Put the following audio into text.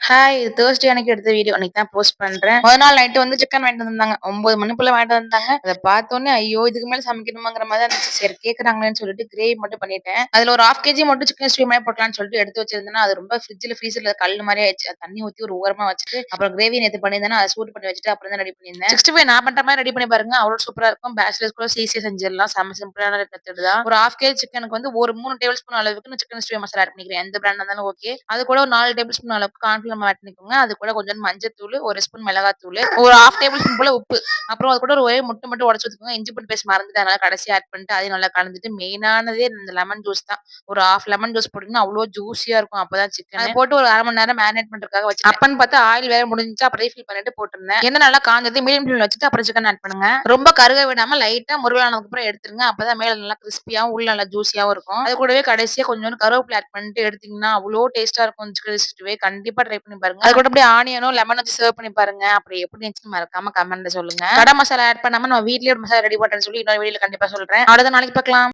Hi! இது Thursday அன்னைக்கு எடுத்த வீடியோ. அன்னைக்கு தான் போஸ்ட் பண்றேன். மொத நாள் நைட்டு வந்து சிக்கன் வாங்கிட்டு வந்திருந்தாங்க. 9 மணி போல வாங்கிட்டு வந்தாங்க. அத பார்த்தோனே, ஐயோ! இதுக்கு மேல சமைக்கணுமாங்கிற மாரி தான் இருந்துச்சு. சரி கேட்கறாங்களேன்னு சொல்லிட்டு கிரேவி மட்டும் பண்ணிட்டேன். அதுல ஒரு 1/2 கேஜி மட்டும் சிக்கன் ஸ்டூ மாரி போடலான்னு சொல்லிட்டு எடுத்து வச்சிருந்தேன்னா, அது ரொம்ப ஃப்ரிட்ஜ்ல கல்லு மாரி ஆயிடுச்சு. அது தண்ணி ஊத்தி ஒரு ஓரமா வச்சுட்டு, அப்புறம் கிரேவி நேத்து பண்ணியிருந்தேன்னா, அத சூடு பண்ணி வச்சுட்டு அப்புறம் தான் ரெடி பண்ணியிருந்தேன். 65 நான் பண்ற மாரி ரெடி பண்ணி பாருங்க. அவ்ளோ சூப்பரா இருக்கும். பேச்சுலர்ஸ் கூட ஈஸியா செஞ்சிடலாம். செம்ம சிம்பிளான மெத்தட் தான். ஒரு 1/2 கேஜி சிக்கனுக்கு வந்து ஒரு 3 டேபிள் ஸ்பூன் அளவுக்கு நான் சிக்கன் ஸ்டூ மசாலா ஆட் பண்ணிக்கிறேன். எந்த பிராண்டா இருந்தாலும் ஓகே. அது கூட ஒரு 4 டேபிள் ஸ்பூன் அளவுக்கு கார்ன்ஃப்ளவர் ஆட் பண்ணிக்கோங்க. அது கூட கொஞ்சம் மஞ்சத்தூளு, 1 ஸ்பூன் மிளகாத்தூளு, ஒரு 1/2 டேபிள் ஸ்பூன் போல உப்பு. அப்புறம் அது கூட ஒரே முட்டை மட்டும் உடைச்சு ஊத்திக்கோங்க. இஞ்சி பூண்டு பேஸ்ட் மறந்துட்டேன். அதனால கடைசியா ஆட் பண்ணிட்டு அதையும் நல்லா கலந்துட்டு மெயினானதே இந்த லெமன் ஜூஸ் தான். ஒரு 1/2 லெமன் ஜூஸ் போட்டீங்கன்னா அவ்ளோ ஜூஸியா இருக்கும். அப்பதான் சிக்கன். அத போட்டு ஒரு 1/2 மணி நேரம் மேரினேட் பண்றதுக்காக வச்சுட்டேன். அப்பன்னு பார்த்தா ஆயில் வேற முடிஞ்சுச்சு. அப்புறம் ரீஃபில் பண்ணிட்டு போட்டுருந்தேன். எண்ணெய் நல்லா காஞ்சது மீடியம் ஃப்ளேம்ல வச்சுட்டு அப்புறம் சிக்கன் ஆட் பண்ணுங்க. ரொம்ப கருக விடாம லைட்டா முருகலானதுக்கு அப்புறம் எடுத்துருங்க. அப்பதான் மேல நல்லா கிறிஸ்பியாவும் உள்ள நல்லா ஜூஸியாவும் இருக்கும். அது கூடவே கடைசியா கொஞ்சோண்டு கருவேப்பிலை ஆட் பண்ணிட்டு எடுத்தீங்கன்னா அவ்ளோ டேஸ்ட்டா இருக்கும் சிக்கன் 65. கண்டிப்பா ட்ரை பண்ணி பாருங்க. அது கூட அப்படியே ஆனியனும் லெமன் வச்சு சர்வ் பண்ணி பாருங்க. அப்புறம் எப்படி இருந்துச்சுன்னு மறக்காம கமெண்ட்ல சொல்லுங்க. கடை மசாலா ஆட் பண்ணாம நம்ம வீட்லயே ஒரு மசாலா ரெடி பண்றேன்னு சொல்லி இன்னொரு வீடியோல கண்டிப்பா சொல்றேன். அவ்வளவுதான் நாளைக்கு பார்க்கலாம்.